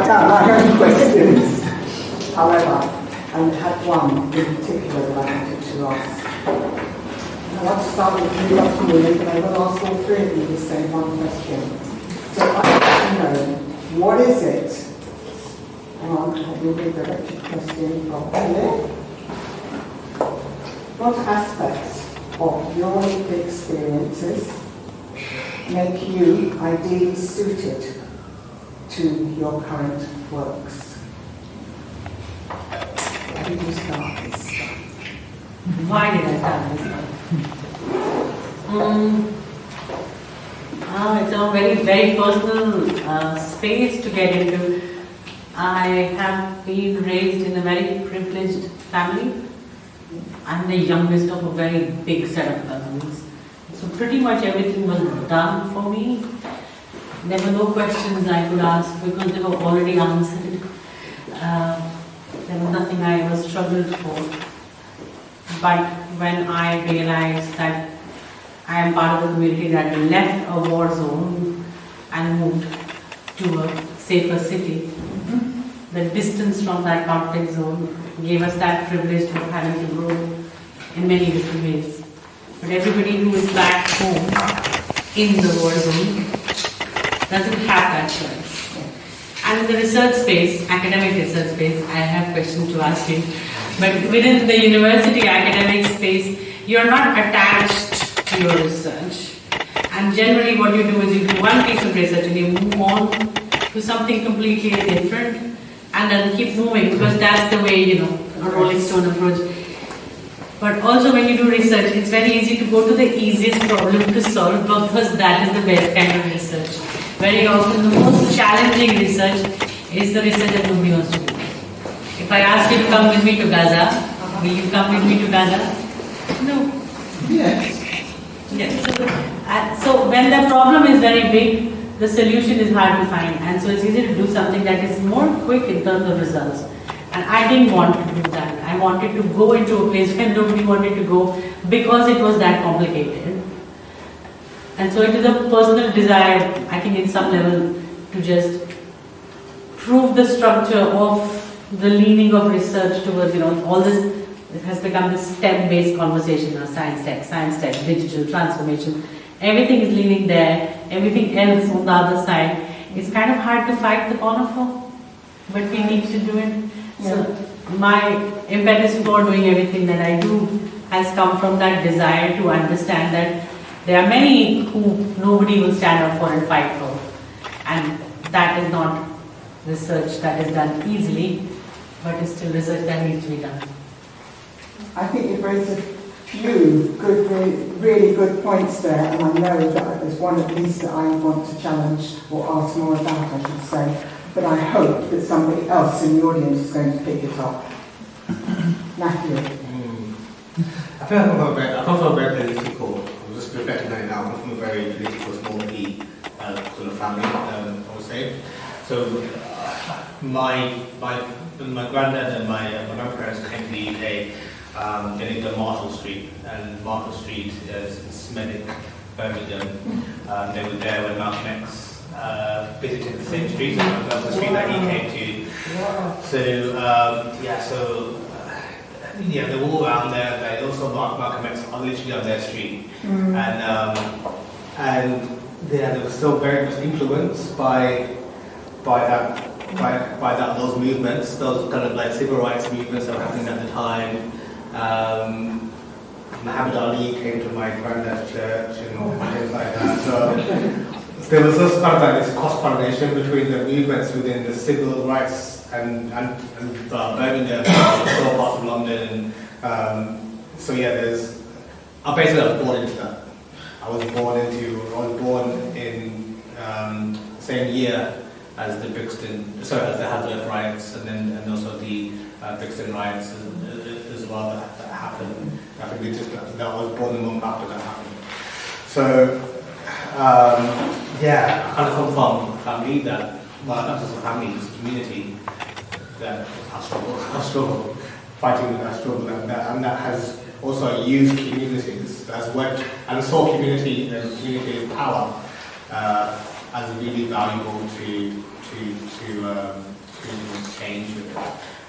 write down my own questions. However, I had one in particular that I wanted to ask. I want to start with you, Dr. Neelam, but I will ask all three of you the same one question. So I want to know, what is it? Hang on, I will redirect your question properly. What aspects of your experiences make you ideally suited to your current works? Where did you start this? Why did I start this? It's a very, very personal space to get into. I have been raised in a very privileged family. I'm the youngest of a very big set of cousins. So pretty much everything was done for me. There were no questions I could ask because they were already answered. There was nothing I was struggled for. But when I realized that I am part of a community that left a war zone and moved to a safer city, the distance from that conflict zone gave us that privilege of having to grow in many different ways. But everybody who is back home in the war zone doesn't have that choice. And in the research space, academic research space, I have questions to ask you. But within the university academic space, you're not attached to your research. And generally what you do is you do one piece of research and you move on to something completely different and then keep moving because that's the way, a Rolling Stone approach. But also when you do research, it's very easy to go to the easiest problem to solve because that is the best kind of research. Very often the most challenging research is the research that nobody wants to do. If I ask you to come with me to Gaza, will you come with me to Gaza? No. Yes. Yes. So when the problem is very big, the solution is hard to find. And so it's easy to do something that is more quick in terms of results. And I didn't want to do that. I wanted to go into a place where nobody wanted to go because it was that complicated. And so it is a personal desire, I think in some level, to just prove the structure of the leaning of research towards, all this, it has become this STEM-based conversation now, science tech, digital, transformation. Everything is leaning there, everything else on the other side. It's kind of hard to fight the corner for, but we need to do it. Yeah. So my impetus for doing everything that I do has come from that desire to understand that there are many who nobody will stand up for and fight for. And that is not research that is done easily, but it's still research that needs to be done. I think you've raised a few good, really good points there, and I know that there's one at least that I want to challenge or ask more about, I should say, but I hope that somebody else in the audience is going to pick it up. Matthew. I feel like I come from a very political, I'm just reflecting on it now, I come from a very political, small P sort of family, I would say. So my granddad and my grandparents came to the UK, they lived on Marshall Street, and Marshall Street is in Smedic, Birmingham. They were there when Malcolm X visited the same street, that was the street that he came to. So, they were all around there. They also Malcolm X are literally on their street, and they were still very much influenced by those movements, those kind of like civil rights movements that were happening at the time. Muhammad Ali came to my granddad's church and things like that. So there was just kind of like this cross-pollination between the movements within the civil rights and Birmingham, all parts of London. I basically was born into that. I was born in the same year as the Hazlitt riots, and also the Brixton riots as well that happened. I think I was born a month after that happened. So I kind of come from a family that, well, not just a family, it's a community that I struggle fighting with that struggle, and that has also used communities, has worked and saw community and community power as really valuable to to change with it.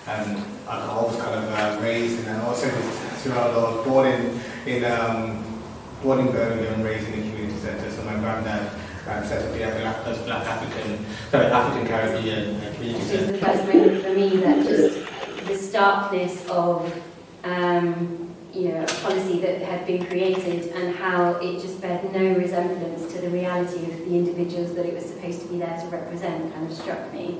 And I was kind of raised in, also throughout, I was born in Birmingham, raised in a community centre. So my granddad set up the first African Caribbean community Which is centre. the first moment for me that just the starkness of a policy that had been created and how it just bear no resemblance to the reality of the individuals that it was supposed to be there to represent kind of struck me.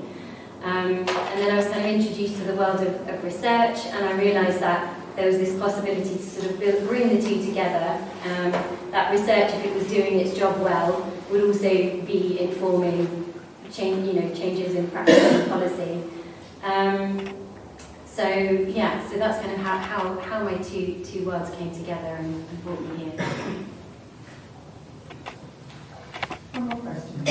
And then I was kind of introduced to the world of research, and I realised that there was this possibility to sort of bring the two together. That research, if it was doing its job well, would also be informing changes in practice and policy. So that's kind of how my two worlds came together and brought me here. One more question.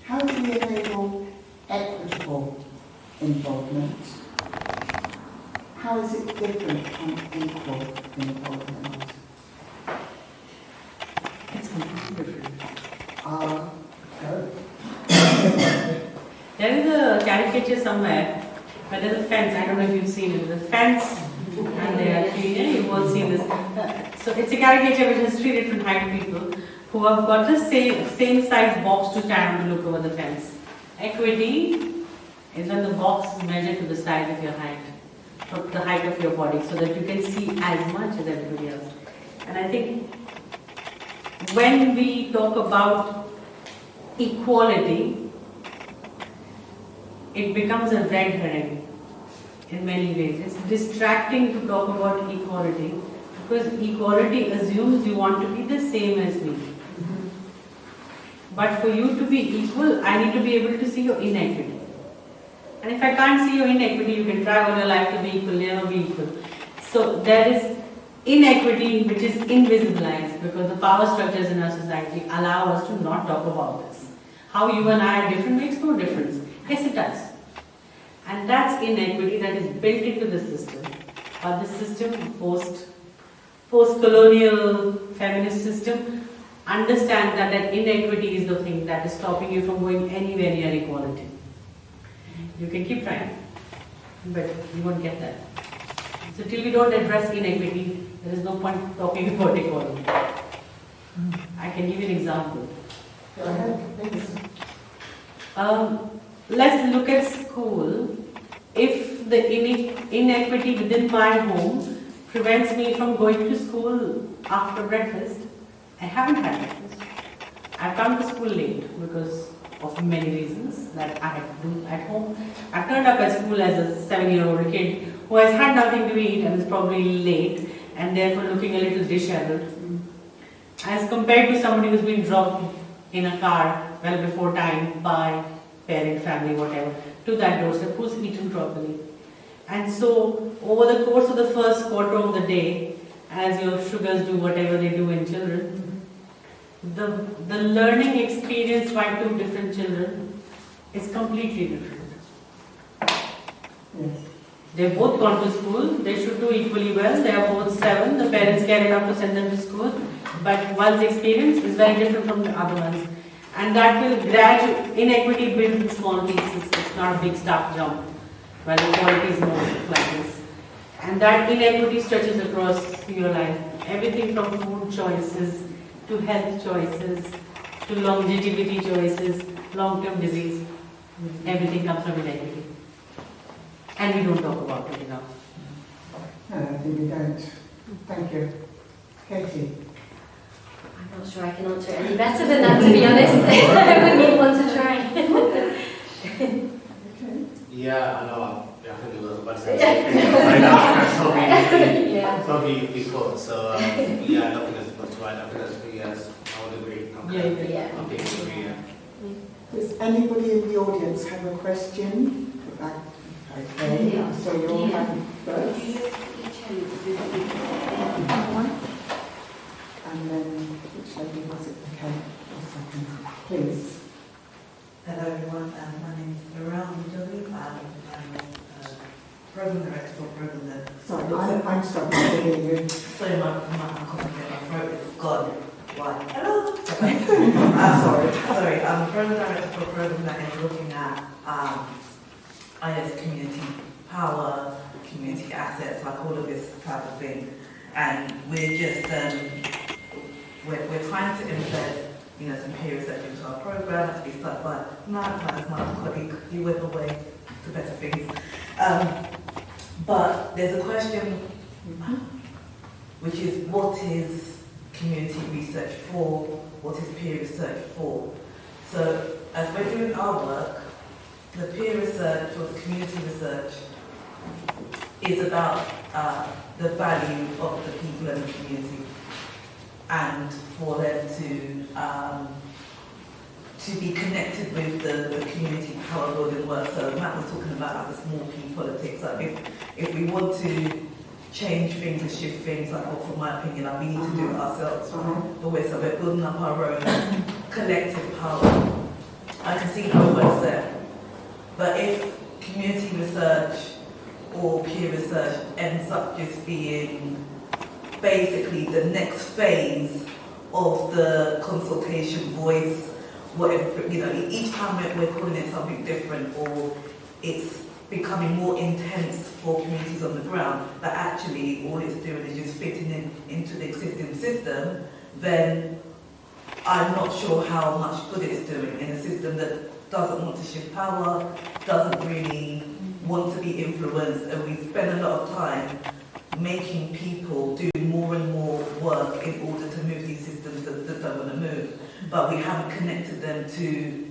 How do we enable equitable involvement? How is it different from equal involvement? It's completely different. There is a caricature somewhere, but there's a fence. I don't know if you've seen it. The fence, and they are you've all seen this. So it's a caricature which has 3 different height people who have got the same size box to stand and look over the fence. Equity is when the box is measured to the size of your height, from the height of your body, so that you can see as much as everybody else. And I think when we talk about equality, it becomes a red herring in many ways. It's distracting to talk about equality because equality assumes you want to be the same as me. But for you to be equal, I need to be able to see your inequity. And if I can't see your inequity, you can try all your life to be equal, never be equal. So there is inequity which is invisibilized because the power structures in our society allow us to not talk about this. How you and I are different makes no difference. Yes, it does. And that's inequity that is built into the system. But the system, post-colonial feminist system, understand that inequity is the thing that is stopping you from going anywhere near equality. You can keep trying, but you won't get that. So till we don't address inequity, there is no point talking about equality. I can give you an example. Go ahead, please. Let's look at school. If the inequity within my home prevents me from going to school after breakfast, I haven't had breakfast. I've come to school late because of many reasons that I had to do at home. I turned up at school as a 7-year-old kid who has had nothing to eat and is probably late and therefore looking a little disheveled. As compared to somebody who's been dropped in a car well before time by parent, family, whatever, to that doorstep, who's eaten properly. And so, over the course of the first quarter of the day, as your sugars do whatever they do in children, the learning experience by 2 different children is completely different. Yes. They've both gone to school, they should do equally well, they are both 7, the parents care enough to send them to school, but one's experience is very different from the other one's. And that will gradually, inequity builds in small pieces, it's not a big stark jump, while equality is more like this. And that inequity stretches across your life. Everything from food choices, to health choices, to longevity choices, long-term disease, everything comes from inequity. And we don't talk about it enough. No, I think we don't. Thank you. Katie. I'm not sure I can answer it any better than that, to be honest. I wouldn't even want to try. Okay. Yeah, I know. I think it was about to say something. Yeah. Probably before. So yeah, nothing is much to add. I think that's yes. I would agree. Okay. Yeah. Okay, agree, yeah. Does anybody in the audience have a question? Okay, Yeah. so you'll have first, and then which lady was it? Okay, a second, please. Hello everyone, my name is Neelam Raina. I'm program director for program that. Sorry, I'm struggling to hear you. Sorry, my complicated my throat is gone. Why? Hello. Sorry. I'm the program director for a program that is looking at I guess community power, community assets, like all of this type of thing. And we're just we're trying to embed, some peer research into our program, to be stuck by as my colleague, he went away to better things. But there's a question, which is what is community research for? What is peer research for? So as we're doing our work, the peer research or the community research is about the value of the people in the community, and for them to be connected with the community power building work. So Matt was talking about the small p politics. Like if we want to change things and shift things, from my opinion, we need to do it ourselves. But we're building up our own collective power. I can see how it works there. But if community research or peer research ends up just being basically the next phase of the consultation voice, whatever, each time we're calling it something different, or it's becoming more intense for communities on the ground, but actually all it's doing is just fitting into the existing system, then I'm not sure how much good it's doing in a system that doesn't want to shift power, doesn't really want to be influenced, and we spend a lot of time making people do more and more work in order to move these systems that don't want to move. But we haven't connected them to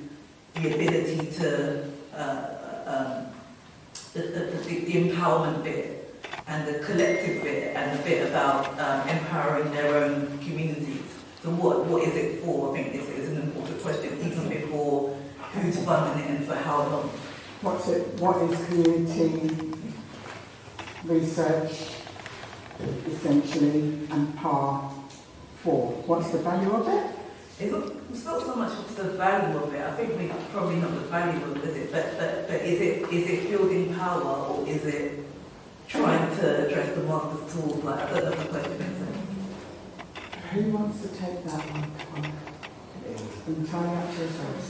the ability to the empowerment bit and the collective bit and the bit about empowering their own communities. So what is it for? I think is an important question, even before who's funding it and for how long. What is community research essentially and power for? What's the value of it? It's not so much what's the value of it. I think we probably not the value of it, but is it building power, or is it trying to address the master's tools? I don't know if the question makes sense. Who wants to take that one? It's entirely up to yourselves.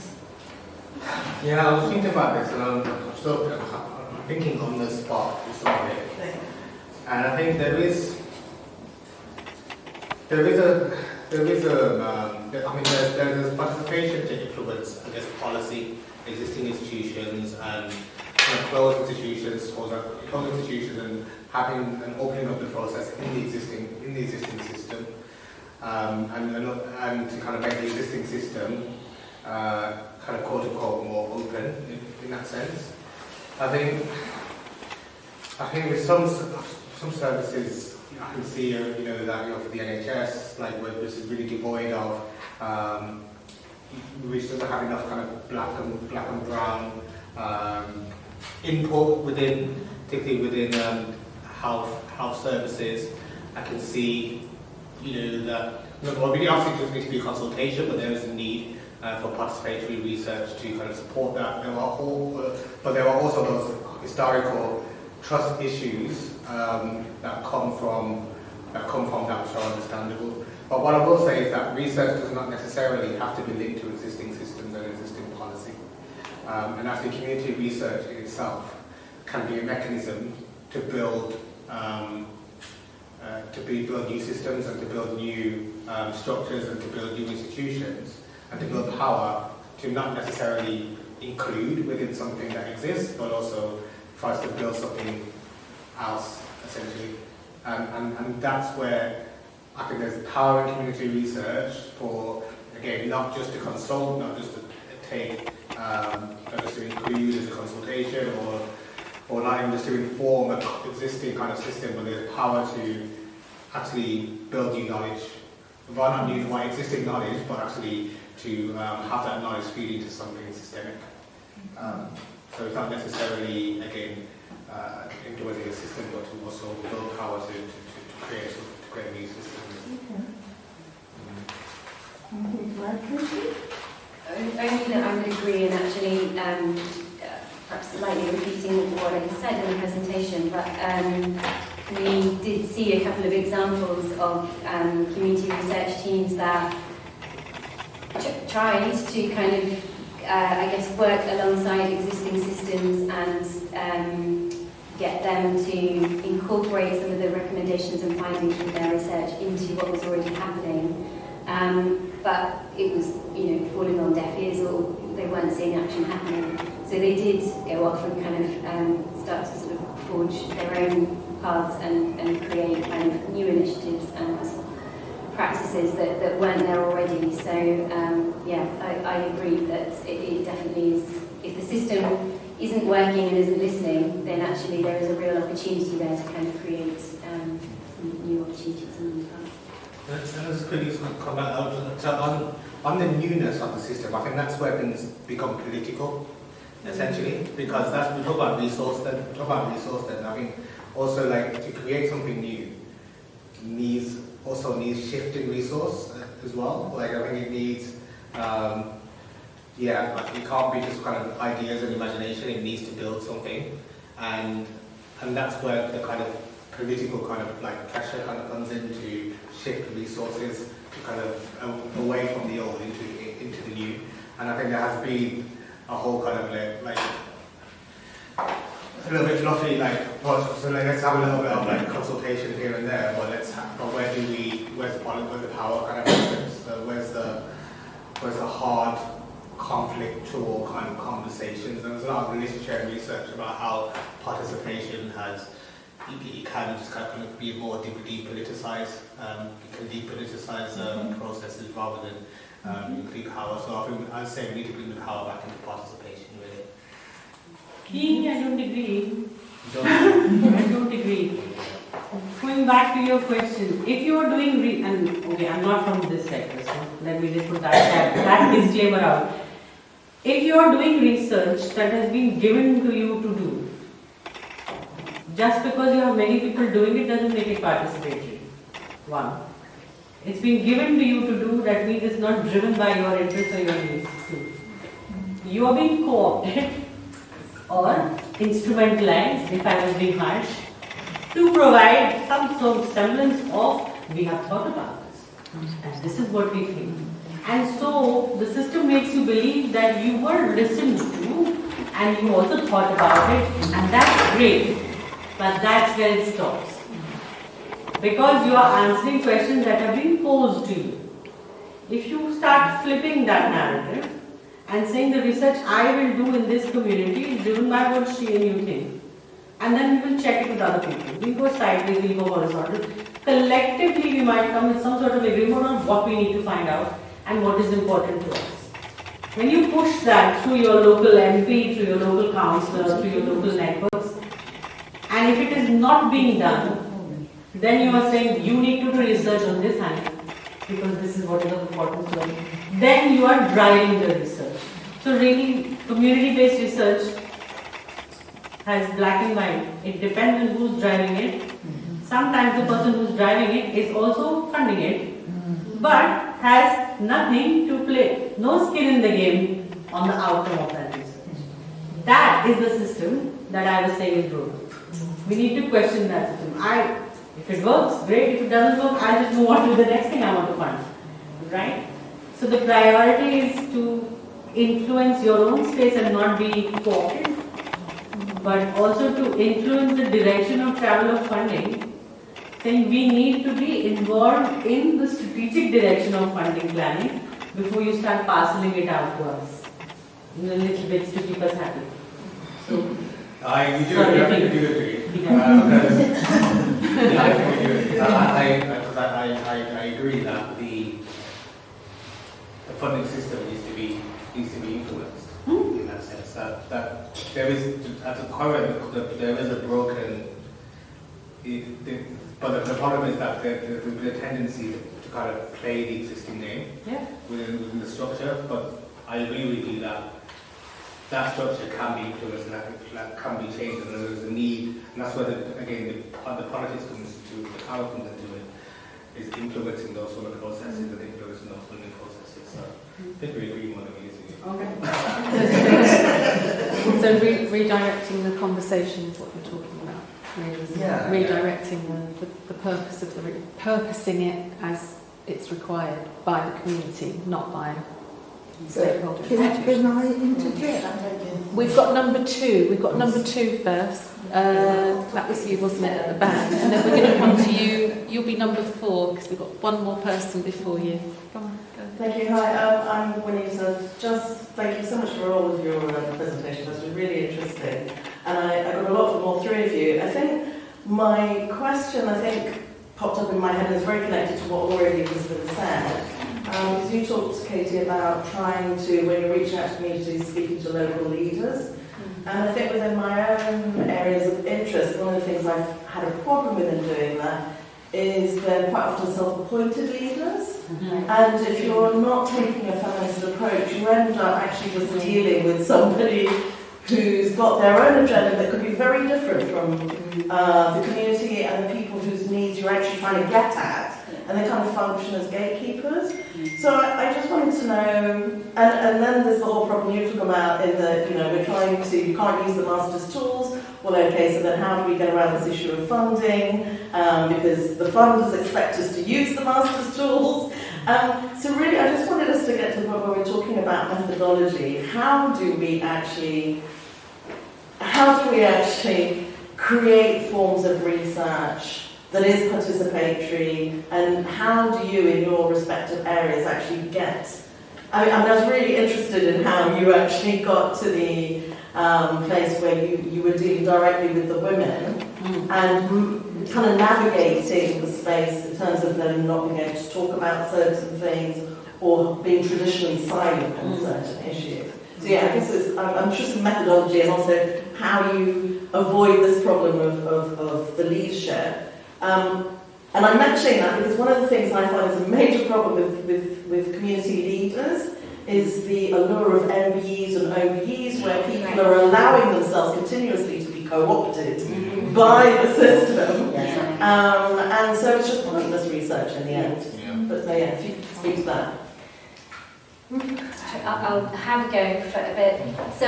Yeah, I was thinking about this, and I'm thinking on the spot with some of it. And I think there's participation to influence, I guess, policy, existing institutions, and closed institutions, and having an opening of the process in the existing system, and to kind of make the existing system kind of quote unquote more open in that sense. I think with some services I can see that for the NHS, where this is really devoid of we still don't have enough kind of black and brown input particularly within health services. I can see that really obviously doesn't need to be a consultation, but there is a need for participatory research to kind of support that. But there are also those historical trust issues that come from that, which are understandable. But what I will say is that research does not necessarily have to be linked to existing systems and existing policy. And actually, community research in itself can be a mechanism to build new systems and to build new structures and to build new institutions and to build power to not necessarily include within something that exists, but also tries to build something else, essentially. And that's where I think there's power in community research for, again, not just to consult, not just to take, not just to include as a consultation, or not even just to inform an existing kind of system, but there's power to actually build new knowledge. Well, not new, existing knowledge, but actually to have that knowledge feed into something systemic. So it's not necessarily, again, implementing a system, but to also build power to create new systems. Only that I would agree, and actually perhaps slightly repeating what I said in the presentation, but we did see a couple of examples of community research teams that tried to kind of, I guess, work alongside existing systems and get them to incorporate some of the recommendations and findings from their research into what was already happening. But it was, falling on deaf ears, or they weren't seeing action happening. So they did go off and kind of start to sort of forge their own paths and create kind of new initiatives and practices that weren't there already. So I agree that it definitely is. If the system isn't working and isn't listening, then actually there is a real opportunity there to kind of create some new opportunities and new paths. And as quickly as comment out on the newness of the system, I think that's where things become political, essentially, because we talk about resource. Then I think also like to create something new needs shifting resource as well. Like I think it needs, like it can't be just kind of ideas and imagination. It needs to build something, and that's where the kind of political kind of like pressure kind of comes in to shift resources to kind of away from the old into the new. And I think there has been a whole kind of like a little bit fluffy so let's have a little bit of like consultation here and there, but where's the power kind of happens? So where's the hard conflictual kind of conversations? There was a lot of literature and research about how participation it can just kind of be more depoliticized. It can depoliticize processes rather than include power. So I think I'd say we need to bring the power back into participation, really. I don't agree. I don't agree. Going back to your question, if you are doing, I'm not from this sector, so let me just put that disclaimer out. If you are doing research that has been given to you to do, just because you have many people doing it doesn't make it participatory. One. It's been given to you to do, that means it's not driven by your interests or your needs. Two. You are being co-opted or instrumentalized, if I was being harsh, to provide some sort of semblance of, we have thought about this, and this is what we think. And so the system makes you believe that you were listened to and you also thought about it, and that's great, but that's where it stops. Because you are answering questions that have been posed to you. If you start flipping that narrative and saying the research I will do in this community is driven by what she and you think, and then we will check it with other people. We go sideways, we go horizontal. Collectively, we might come with some sort of agreement on what we need to find out and what is important to us. When you push that through your local MP, through your local councillor, through your local networks, and if it is not being done, then you are saying you need to do research on this angle because this is what is of importance to us. Then you are driving the research. So really, community-based research has black and white. It depends on who's driving it. Sometimes the person who's driving it is also funding it, but has nothing to play, no skin in the game on the outcome of that research. That is the system that I was saying is broken. We need to question that system. If it works, great. If it doesn't work, I'll just move on to the next thing I want to fund. Right? So the priority is to influence your own space and not be co-opted, but also to influence the direction of travel of funding, saying we need to be involved in the strategic direction of funding planning before you start parceling it out to us in little bits to keep us happy. So, I agree. I agree that the funding system needs to be influenced in that sense. That there is at the current there is a broken. But the problem is that there's a tendency to kind of play the existing game within the structure. But I agree with you that that structure can be influenced and that can be changed, and there's a need, and that's where the politics comes to, the power comes into it, is influencing those sort of processes and influencing those funding processes. So I think we agree more than we disagree. Okay. So redirecting the conversation is what we're talking about. Maybe Yeah. redirecting the purpose of purposing it as it's required by the community, not by stakeholders. Can I interject? We've got number two. We've got number two first. That was you, wasn't it, at the back? And then we're going to come to you. You'll be number 4 because we've got one more person before you. Come on, go. Thank you. Hi, I'm Winnie. So just thank you so much for all of your presentation. That's been really interesting. And I got a lot from all three of you. I think my question, popped up in my head and is very connected to what already has been said. Because you talked, Katie, about trying to, when you're reaching out to communities, speaking to local leaders. And I think within my own areas of interest, one of the things I've had a problem with in doing that is they're quite often self-appointed leaders. Mm-hmm. And if you're not taking a feminist approach, you end up actually just dealing with somebody who's got their own agenda that could be very different from the community and the people whose needs you're actually trying to get at. And they kind of function as gatekeepers. So I just wanted to know, and then there's the whole problem you talk about in that, we're trying to, you can't use the master's tools. Well, okay, so then how do we get around this issue of funding? Because the funders expect us to use the master's tools. So really, I just wanted us to get to the point where we're talking about methodology. How do we actually create forms of research that is participatory, and how do you, in your respective areas, actually get... I was really interested in how you actually got to the place where you were dealing directly with the women and kind of navigating the space in terms of them not being able to talk about certain things or being traditionally silent on certain issues. So yeah, I guess I'm interested in methodology and also how you avoid this problem of the leadership. And I'm mentioning that because one of the things I find is a major problem with community leaders is the allure of MBEs and OBEs, where people are allowing themselves continuously to be co-opted by the system. And so it's just pointless research in the end. Yeah. But so yeah, if you could speak to that. I'll have a go for a bit. So,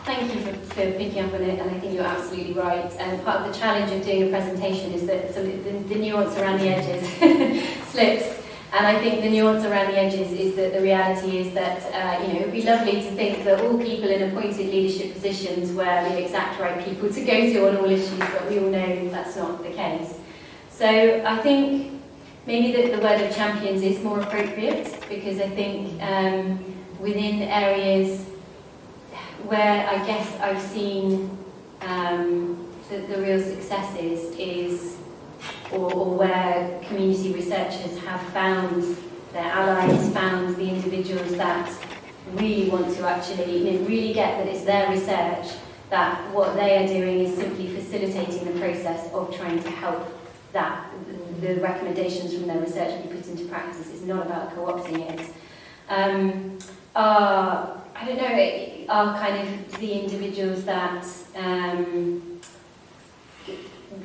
thank you for picking up on it, and I think you're absolutely right. And part of the challenge of doing a presentation is that some of the nuance around the edges slips. And I think the nuance around the edges is that the reality is that, it would be lovely to think that all people in appointed leadership positions were the exact right people to go to on all issues, but we all know that's not the case. So I think maybe the word of champions is more appropriate, because I think within areas where I guess I've seen the real successes is, or where community researchers have found their allies, found the individuals that really want to actually really get that it's their research, that what they are doing is simply facilitating the process of trying to help that the recommendations from their research be put into practice. It's not about co-opting it. I don't know, are kind of the individuals that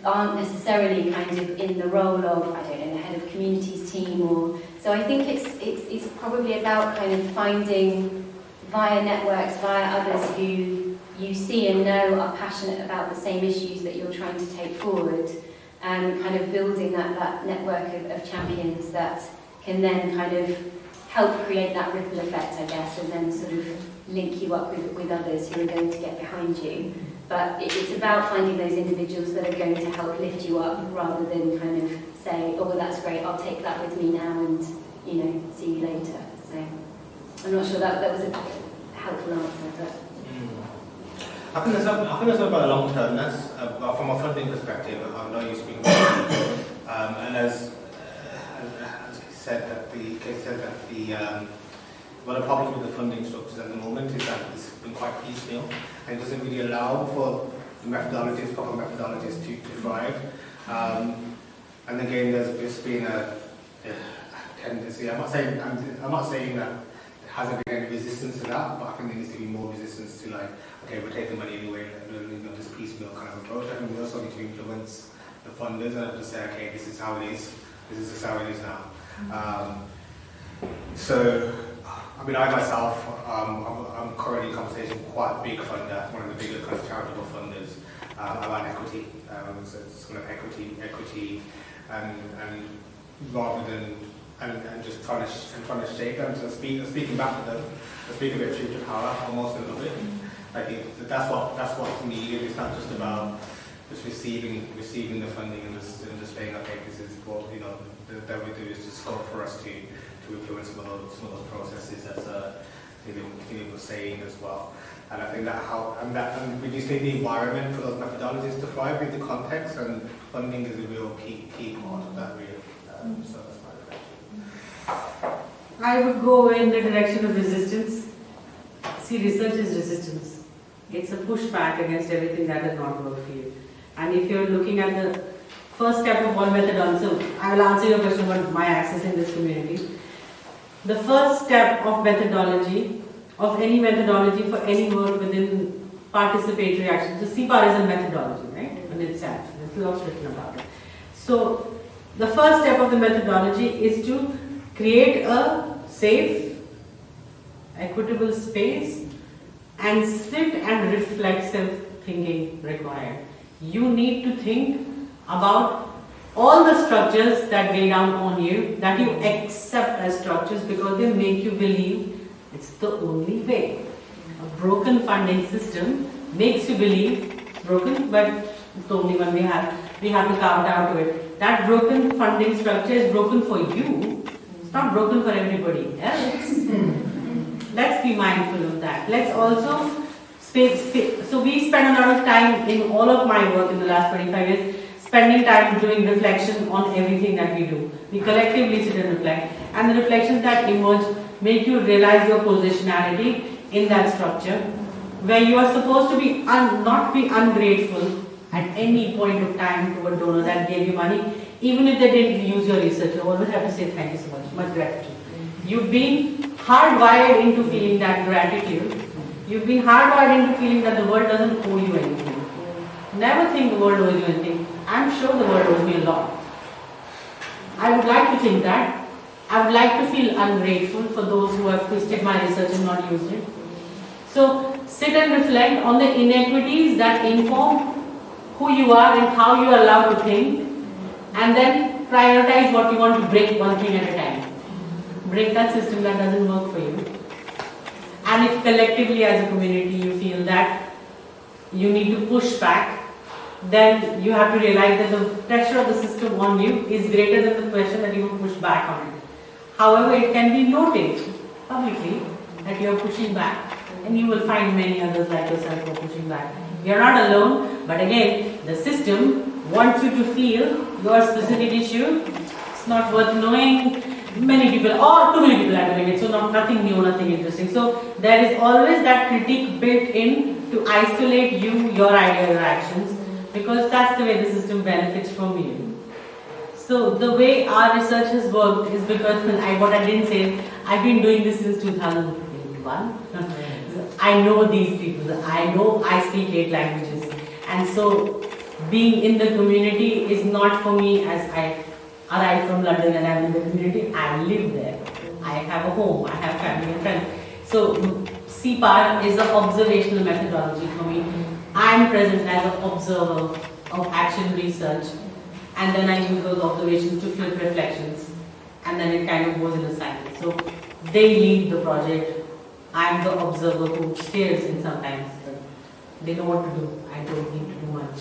aren't necessarily kind of in the role of, I don't know, the head of communities team, or so I think it's probably about kind of finding via networks, via others who you see and know are passionate about the same issues that you're trying to take forward, and kind of building that network of champions that can then kind of help create that ripple effect, I guess, and then sort of link you up with others who are going to get behind you. But it's about finding those individuals that are going to help lift you up, rather than kind of say, oh, well, that's great, I'll take that with me now and, see you later. So I'm not sure that was a helpful answer, but... I think it's about long-termness, from a funding perspective. I know you speak about it. And as Kate said that one of the problems with the funding structures at the moment is that it's been quite piecemeal, and it doesn't really allow for the methodologies, proper methodologies to thrive. And again, there's been a tendency. I'm not saying that there hasn't been any resistance to that, but I think there needs to be more resistance to, like, okay, we're taking money anyway, this piecemeal kind of approach. I think we also need to influence the funders and just say, okay, this is how it is. This is just how it is now. So, I mean, I myself, I'm currently in conversation with quite a big funder, one of the bigger kind of charitable funders, around equity. So it's kind of equity, and rather than and just trying to shake them. So speaking back to them, speaking a bit of truth to power, almost a little bit. I think that's what's needed. It's not just about just receiving the funding and just saying, okay, this is what that we do is just scope for us to influence some of those processes, as Neelam was saying as well. And I think and we just need the environment for those methodologies to thrive in the context, and funding is a real key part of that. Really, so that's my reflection. I would go in the direction of resistance. See, research is resistance. It's a pushback against everything that does not work for you. And if you're looking at the first step of all methodology, so I will answer your question about my access in this community. The first step of methodology, of any methodology for any work within participatory action, so CPAR is a methodology, right, in itself. There's lots written about it. So the first step of the methodology is to create a safe, equitable space and sit and reflexive thinking required. You need to think about all the structures that weigh down on you, that you accept as structures because they make you believe it's the only way. A broken funding system makes you believe it's broken, but it's the only one we have. We have to carve out to it. That broken funding structure is broken for you. It's not broken for everybody else. Let's be mindful of that. Let's also so we spend a lot of time in all of my work in the last 25 years, spending time doing reflection on everything that we do. We collectively sit and reflect, and the reflections that emerge make you realize your positionality in that structure, where you are supposed to be not be ungrateful at any point of time to a donor that gave you money, even if they didn't use your research. You always have to say thank you so much gratitude. You've been hardwired into feeling that gratitude. You've been hardwired into feeling that the world doesn't owe you anything. Never think the world owes you anything. I'm sure the world owes me a lot. I would like to think that. I would like to feel ungrateful for those who have twisted my research and not used it. So sit and reflect on the inequities that inform who you are and how you are allowed to think, and then prioritize what you want to break one thing at a time. Break that system that doesn't work for you. And if collectively as a community you feel that you need to push back, then you have to realize that the pressure of the system on you is greater than the pressure that you will push back on it. However, it can be noted publicly that you are pushing back, and you will find many others like yourself who are pushing back. You are not alone, but again, the system wants you to feel your specific issue. It's not worth knowing. Many people, or too many people are doing it, so nothing new, nothing interesting. So there is always that critique built in to isolate you, your ideas, your actions, because that's the way the system benefits from you. So the way our research has worked is because what I didn't say, I've been doing this since 2001. I know these people. I know I speak 8 languages, and so being in the community is not for me as I arrived from London and I'm in the community. I live there. I have a home. I have family and friends. So CPAR is an observational methodology for me. I'm present as an observer of action research, and then I use those observations to flip reflections, and then it kind of goes in a cycle. So they lead the project. I'm the observer who stares in sometimes. They know what to do. I don't need to do much.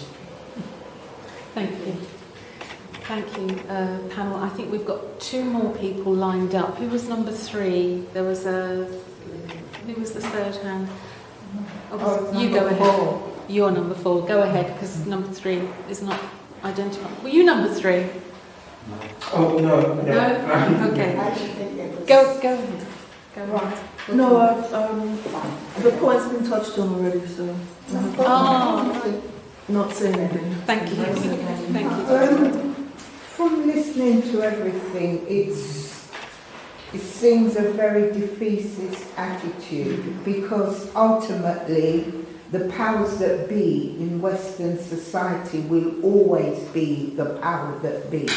Thank you. Thank you, panel. I think we've got 2 more people lined up. Who was number 3? There was who was the third hand? You go ahead. 4. You're number 4. Go ahead, because number 3 is not identified. Were you number 3? Oh, no. No? Okay. Go ahead. Go ahead. No, the point's been touched on already, so not saying anything. Thank you. Thank you. From listening to everything, it seems a very defeatist attitude, because ultimately the powers that be in Western society will always be the power that be.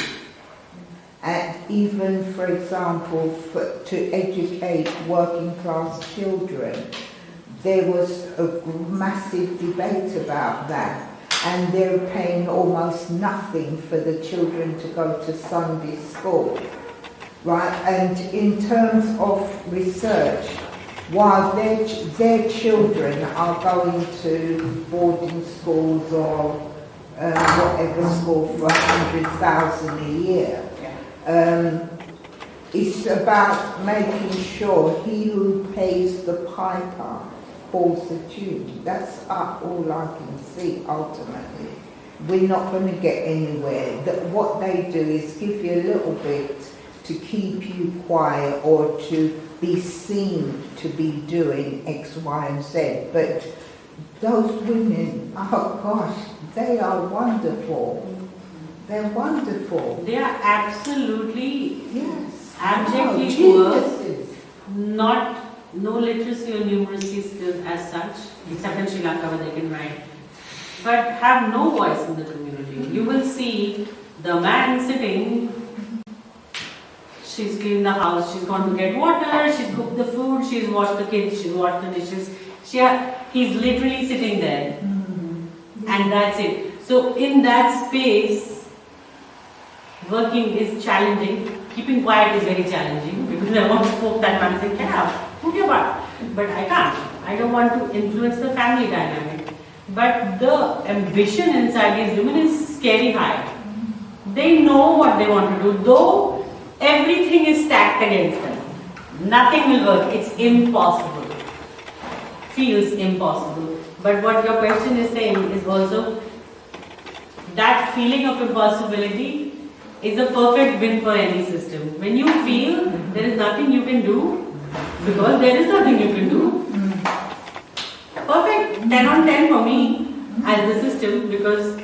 And even, for example, to educate working class children, there was a massive debate about that. and they're paying almost nothing for the children to go to Sunday school, right? And in terms of research, while their children are going to boarding schools or whatever school for 100,000 a year, it's about making sure he who pays the piper holds the tune. That's all I can see ultimately. We're not going to get anywhere. What they do is give you a little bit to keep you quiet or to be seen to be doing X, Y, and Z. But those women, oh gosh, they are wonderful. They're wonderful. They are absolutely, Yes. abjectly poor, no literacy or numeracy skills as such, except in Sri Lanka where they can write, but have no voice in the community. You will see the man sitting, she's cleaned the house, she's gone to get water, she's cooked the food, she's washed the kids, she's washed the dishes. He's literally sitting there, and that's it. So in that space, working is challenging. Keeping quiet is very challenging because I want to poke that man and say, get out, move your butt. But I can't. I don't want to influence the family dynamic. But the ambition inside these women is scary high. They know what they want to do, though everything is stacked against them. Nothing will work. It's impossible. Feels impossible. But what your question is saying is also that feeling of impossibility is a perfect win for any system. When you feel there is nothing you can do, because there is nothing you can do, perfect, 10 on 10 for me as the system, because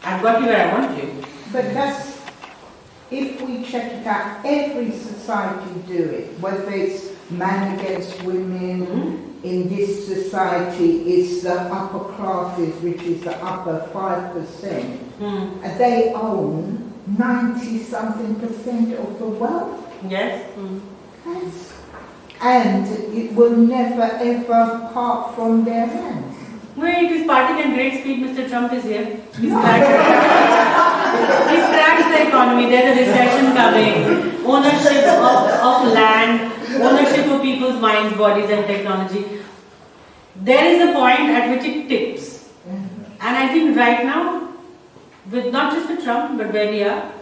I've got you where I want you. But that's, if we check it out, every society do it, whether it's man against women. In this society, it's the upper classes, which is the upper 5%. And they own 90-something% of the wealth. Yes. Yes. And it will never ever part from their hands. Well, it is parting at great speed. Mr. Trump is here. He's crashed the economy. There's a recession coming. Ownership of land, ownership of people's minds, bodies, and technology. There is a point at which it tips. And I think right now, with not just with Trump, but where we are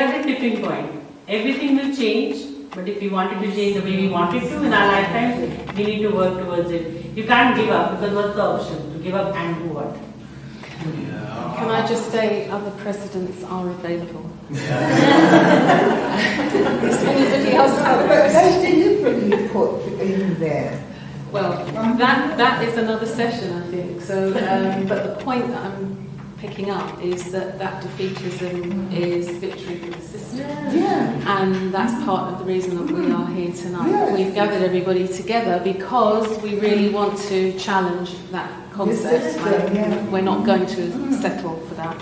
at a tipping point. Everything will change. But if we want it to change the way we want it to in our lifetime, we need to work towards it. You can't give up, because what's the option? To give up and do what? Can I just say other presidents are available? Is anybody else have But they deliberately put in there. Well, that is another session, I think. So, but the point that I'm picking up is that defeatism is victory for the system. Yeah. And that's part of the reason that we are here tonight. Yes. We've gathered everybody together because we really want to challenge that concept. The system, yeah. We're not going to settle for that.